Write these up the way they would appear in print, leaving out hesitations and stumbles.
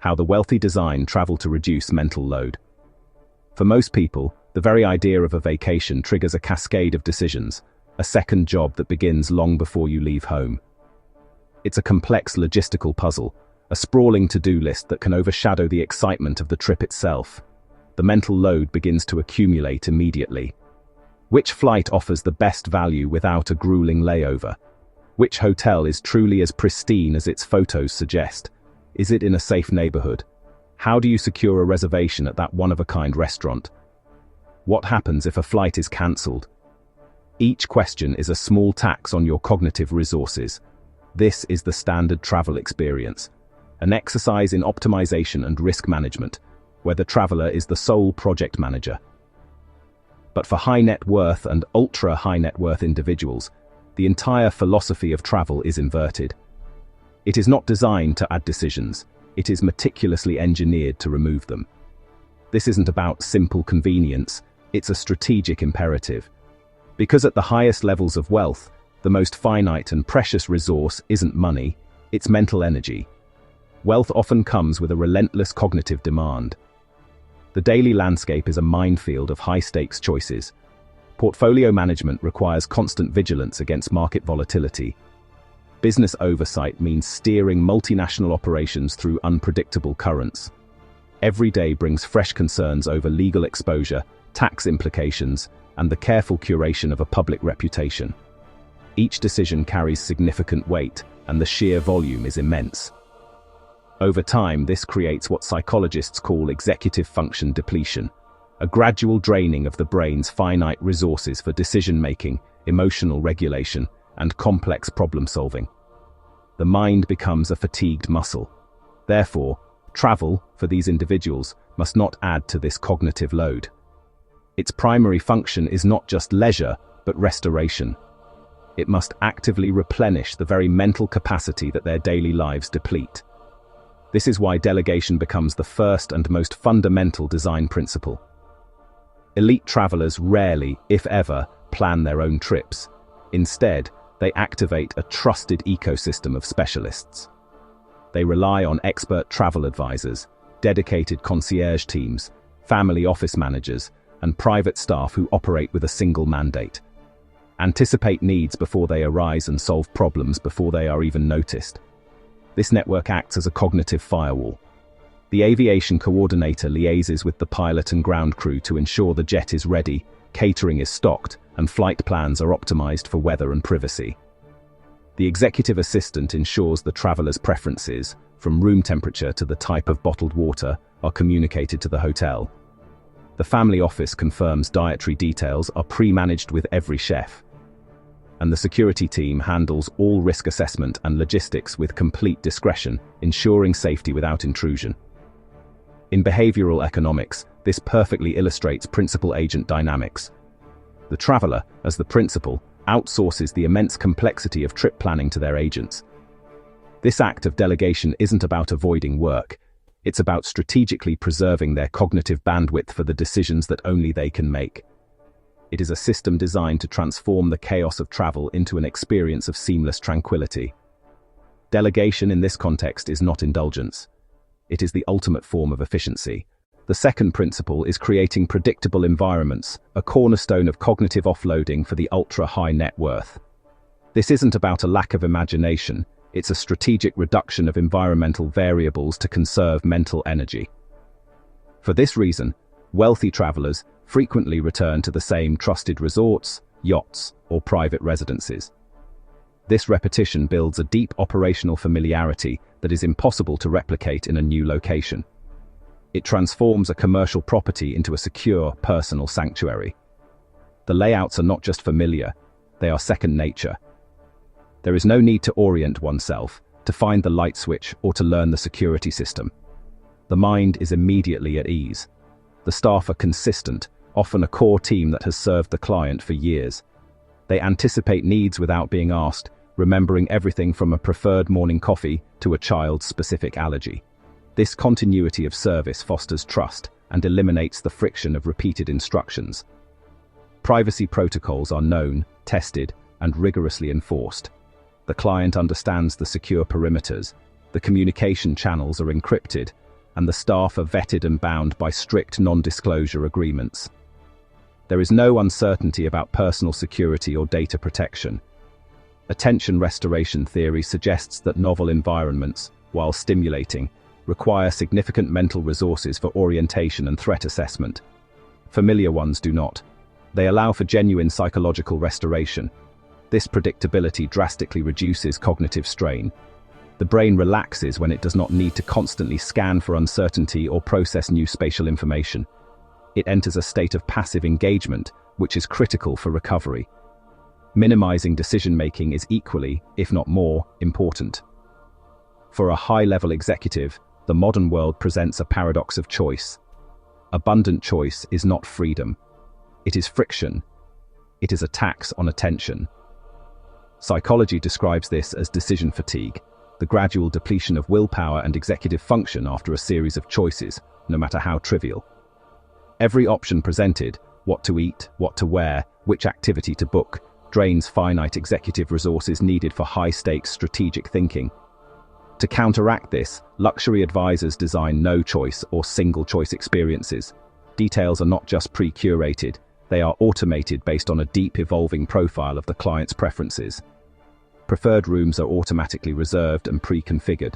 how the wealthy design travel to reduce mental load. For most people, the very idea of a vacation triggers a cascade of decisions, a second job that begins long before you leave home. It's a complex logistical puzzle, a sprawling to-do list that can overshadow the excitement of the trip itself. The mental load begins to accumulate immediately. Which flight offers the best value without a grueling layover? Which hotel is truly as pristine as its photos suggest? Is it in a safe neighborhood? How do you secure a reservation at that one-of-a-kind restaurant? What happens if a flight is cancelled? Each question is a small tax on your cognitive resources. This is the standard travel experience, an exercise in optimization and risk management, where the traveler is the sole project manager. But for high net worth and ultra high net worth individuals, the entire philosophy of travel is inverted. It is not designed to add decisions, it is meticulously engineered to remove them. This isn't about simple convenience, it's a strategic imperative. Because at the highest levels of wealth, the most finite and precious resource isn't money, it's mental energy. Wealth often comes with a relentless cognitive demand. The daily landscape is a minefield of high-stakes choices. Portfolio management requires constant vigilance against market volatility. Business oversight means steering multinational operations through unpredictable currents. Every day brings fresh concerns over legal exposure, tax implications, and the careful curation of a public reputation. Each decision carries significant weight, and the sheer volume is immense. Over time, this creates what psychologists call executive function depletion, a gradual draining of the brain's finite resources for decision-making, emotional regulation, and complex problem-solving. The mind becomes a fatigued muscle. Therefore, travel, for these individuals, must not add to this cognitive load. Its primary function is not just leisure, but restoration. It must actively replenish the very mental capacity that their daily lives deplete. This is why delegation becomes the first and most fundamental design principle. Elite travelers rarely, if ever, plan their own trips. Instead, they activate a trusted ecosystem of specialists. They rely on expert travel advisors, dedicated concierge teams, family office managers, and private staff who operate with a single mandate. Anticipate needs before they arise and solve problems before they are even noticed. This network acts as a cognitive firewall. The aviation coordinator liaises with the pilot and ground crew to ensure the jet is ready, catering is stocked, and flight plans are optimized for weather and privacy. The executive assistant ensures the traveler's preferences, from room temperature to the type of bottled water, are communicated to the hotel. The family office confirms dietary details are pre-managed with every chef. And the security team handles all risk assessment and logistics with complete discretion, ensuring safety without intrusion. In behavioral economics, this perfectly illustrates principal-agent dynamics. The traveler, as the principal, outsources the immense complexity of trip planning to their agents. This act of delegation isn't about avoiding work, it's about strategically preserving their cognitive bandwidth for the decisions that only they can make. It is a system designed to transform the chaos of travel into an experience of seamless tranquility. Delegation in this context is not indulgence. It is the ultimate form of efficiency. The second principle is creating predictable environments, a cornerstone of cognitive offloading for the ultra-high net worth. This isn't about a lack of imagination, it's a strategic reduction of environmental variables to conserve mental energy. For this reason, wealthy travelers frequently return to the same trusted resorts, yachts, or private residences. This repetition builds a deep operational familiarity that is impossible to replicate in a new location. It transforms a commercial property into a secure, personal sanctuary. The layouts are not just familiar, they are second nature. There is no need to orient oneself, to find the light switch, or to learn the security system. The mind is immediately at ease. The staff are consistent, often a core team that has served the client for years. They anticipate needs without being asked, remembering everything from a preferred morning coffee to a child's specific allergy. This continuity of service fosters trust and eliminates the friction of repeated instructions. Privacy protocols are known, tested, and rigorously enforced. The client understands the secure perimeters, the communication channels are encrypted, and the staff are vetted and bound by strict non-disclosure agreements. There is no uncertainty about personal security or data protection. Attention restoration theory suggests that novel environments, while stimulating, require significant mental resources for orientation and threat assessment. Familiar ones do not. They allow for genuine psychological restoration. This predictability drastically reduces cognitive strain. The brain relaxes when it does not need to constantly scan for uncertainty or process new spatial information. It enters a state of passive engagement, which is critical for recovery. Minimizing decision-making is equally, if not more, important. For a high-level executive, the modern world presents a paradox of choice. Abundant choice is not freedom. It is friction. It is a tax on attention. Psychology describes this as decision fatigue, the gradual depletion of willpower and executive function after a series of choices, no matter how trivial. Every option presented, what to eat, what to wear, which activity to book, drains finite executive resources needed for high-stakes strategic thinking. To counteract this, luxury advisors design no-choice or single-choice experiences. Details are not just pre-curated, they are automated based on a deep evolving profile of the client's preferences. Preferred rooms are automatically reserved and pre-configured.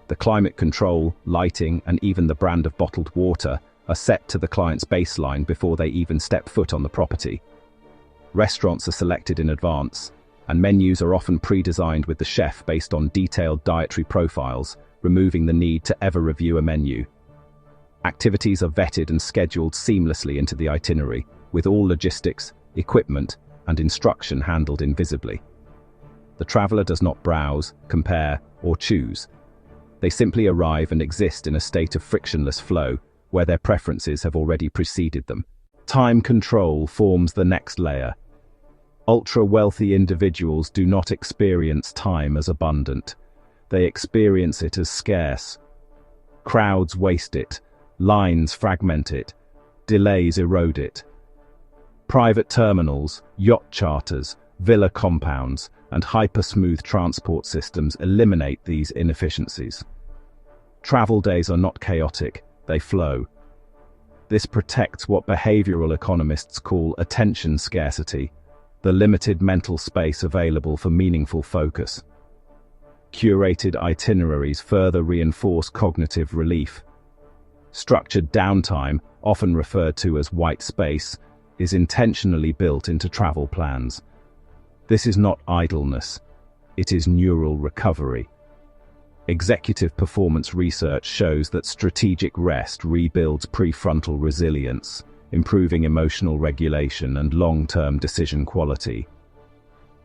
The climate control, lighting, and even the brand of bottled water are set to the client's baseline before they even step foot on the property. Restaurants are selected in advance, and menus are often pre-designed with the chef based on detailed dietary profiles, removing the need to ever review a menu. Activities are vetted and scheduled seamlessly into the itinerary, with all logistics, equipment, and instruction handled invisibly. The traveler does not browse, compare, or choose. They simply arrive and exist in a state of frictionless flow, where their preferences have already preceded them. Time control forms the next layer. Ultra-wealthy individuals do not experience time as abundant. They experience it as scarce. Crowds waste it, lines fragment it, delays erode it. Private terminals, yacht charters, villa compounds, and hyper-smooth transport systems eliminate these inefficiencies. Travel days are not chaotic, they flow. This protects what behavioral economists call attention scarcity, the limited mental space available for meaningful focus. Curated itineraries further reinforce cognitive relief. Structured downtime, often referred to as white space, is intentionally built into travel plans. This is not idleness, it is neural recovery. Executive performance research shows that strategic rest rebuilds prefrontal resilience, improving emotional regulation and long-term decision quality.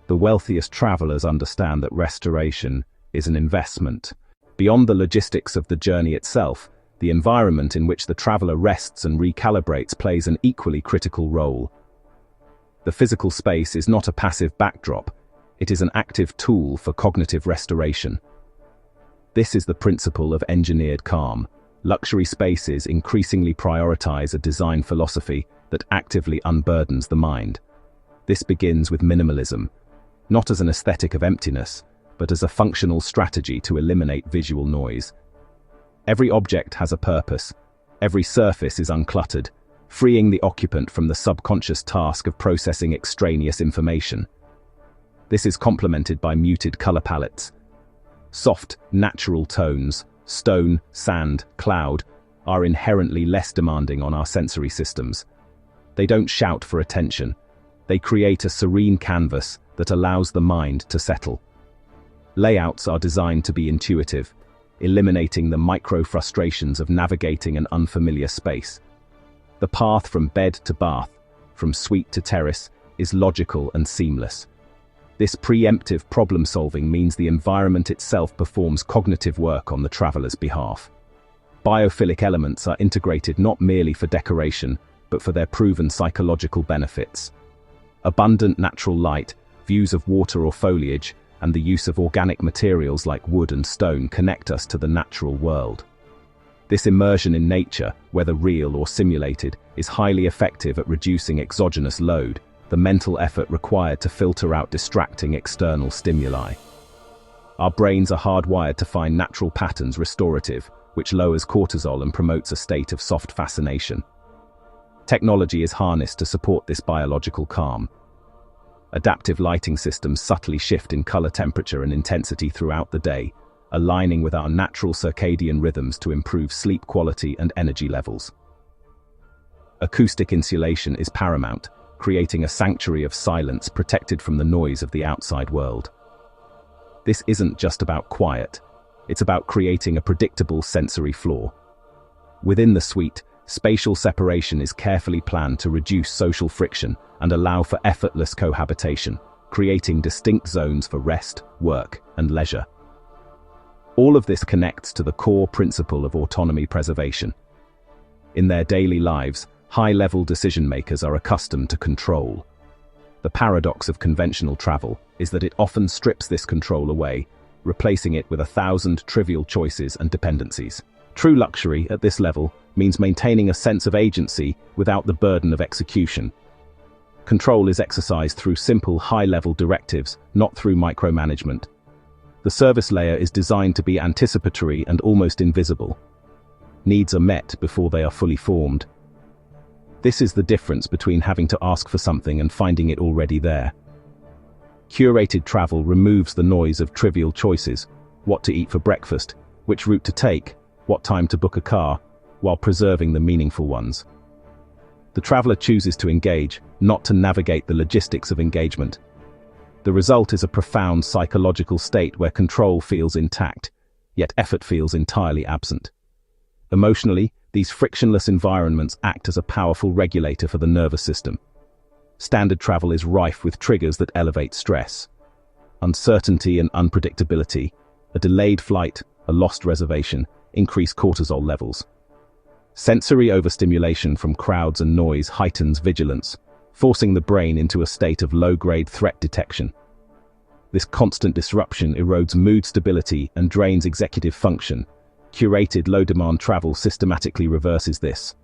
The wealthiest travelers understand that restoration is an investment. Beyond the logistics of the journey itself, the environment in which the traveler rests and recalibrates plays an equally critical role. The physical space is not a passive backdrop, it is an active tool for cognitive restoration. This is the principle of engineered calm. Luxury spaces increasingly prioritize a design philosophy that actively unburdens the mind. This begins with minimalism, not as an aesthetic of emptiness, but as a functional strategy to eliminate visual noise. Every object has a purpose. Every surface is uncluttered, freeing the occupant from the subconscious task of processing extraneous information. This is complemented by muted color palettes. Soft, natural tones, stone, sand, cloud, are inherently less demanding on our sensory systems. They don't shout for attention. They create a serene canvas that allows the mind to settle. Layouts are designed to be intuitive, eliminating the micro-frustrations of navigating an unfamiliar space. The path from bed to bath, from suite to terrace, is logical and seamless. This preemptive problem-solving means the environment itself performs cognitive work on the traveler's behalf. Biophilic elements are integrated not merely for decoration, but for their proven psychological benefits. Abundant natural light, views of water or foliage, and the use of organic materials like wood and stone connect us to the natural world. This immersion in nature, whether real or simulated, is highly effective at reducing exogenous load, the mental effort required to filter out distracting external stimuli. Our brains are hardwired to find natural patterns restorative, which lowers cortisol and promotes a state of soft fascination. Technology is harnessed to support this biological calm. Adaptive lighting systems subtly shift in color, temperature, and intensity throughout the day, aligning with our natural circadian rhythms to improve sleep quality and energy levels. Acoustic insulation is paramount, creating a sanctuary of silence protected from the noise of the outside world. This isn't just about quiet, it's about creating a predictable sensory floor. Within the suite, spatial separation is carefully planned to reduce social friction and allow for effortless cohabitation, creating distinct zones for rest, work, and leisure. All of this connects to the core principle of autonomy preservation. In their daily lives, high-level decision-makers are accustomed to control. The paradox of conventional travel is that it often strips this control away, replacing it with 1,000 trivial choices and dependencies. True luxury, at this level, means maintaining a sense of agency without the burden of execution. Control is exercised through simple, high-level directives, not through micromanagement. The service layer is designed to be anticipatory and almost invisible. Needs are met before they are fully formed. This is the difference between having to ask for something and finding it already there. Curated travel removes the noise of trivial choices: what to eat for breakfast, which route to take, what time to book a car, while preserving the meaningful ones. The traveler chooses to engage, not to navigate the logistics of engagement. The result is a profound psychological state where control feels intact, yet effort feels entirely absent. Emotionally, these frictionless environments act as a powerful regulator for the nervous system. Standard travel is rife with triggers that elevate stress. Uncertainty and unpredictability, a delayed flight, a lost reservation, increase cortisol levels. Sensory overstimulation from crowds and noise heightens vigilance, forcing the brain into a state of low-grade threat detection. This constant disruption erodes mood stability and drains executive function. Curated low-demand travel systematically reverses this.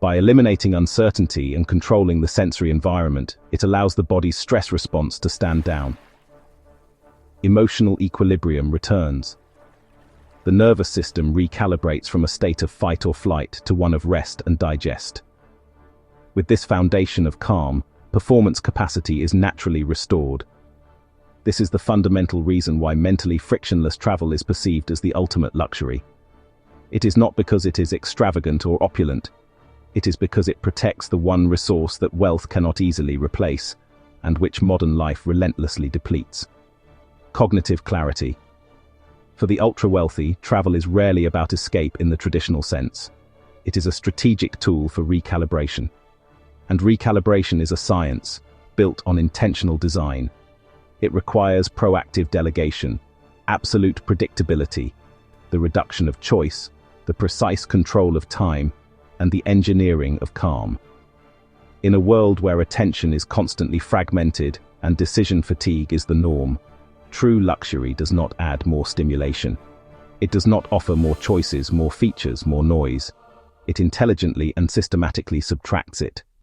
By eliminating uncertainty and controlling the sensory environment, it allows the body's stress response to stand down. Emotional equilibrium returns. The nervous system recalibrates from a state of fight or flight to one of rest and digest. With this foundation of calm, performance capacity is naturally restored. This is the fundamental reason why mentally frictionless travel is perceived as the ultimate luxury. It is not because it is extravagant or opulent. It is because it protects the one resource that wealth cannot easily replace, and which modern life relentlessly depletes: cognitive clarity. For the ultra-wealthy, travel is rarely about escape in the traditional sense. It is a strategic tool for recalibration. And recalibration is a science, built on intentional design. It requires proactive delegation, absolute predictability, the reduction of choice, the precise control of time, and the engineering of calm. In a world where attention is constantly fragmented and decision fatigue is the norm, true luxury does not add more stimulation. It does not offer more choices, more features, more noise. It intelligently and systematically subtracts it,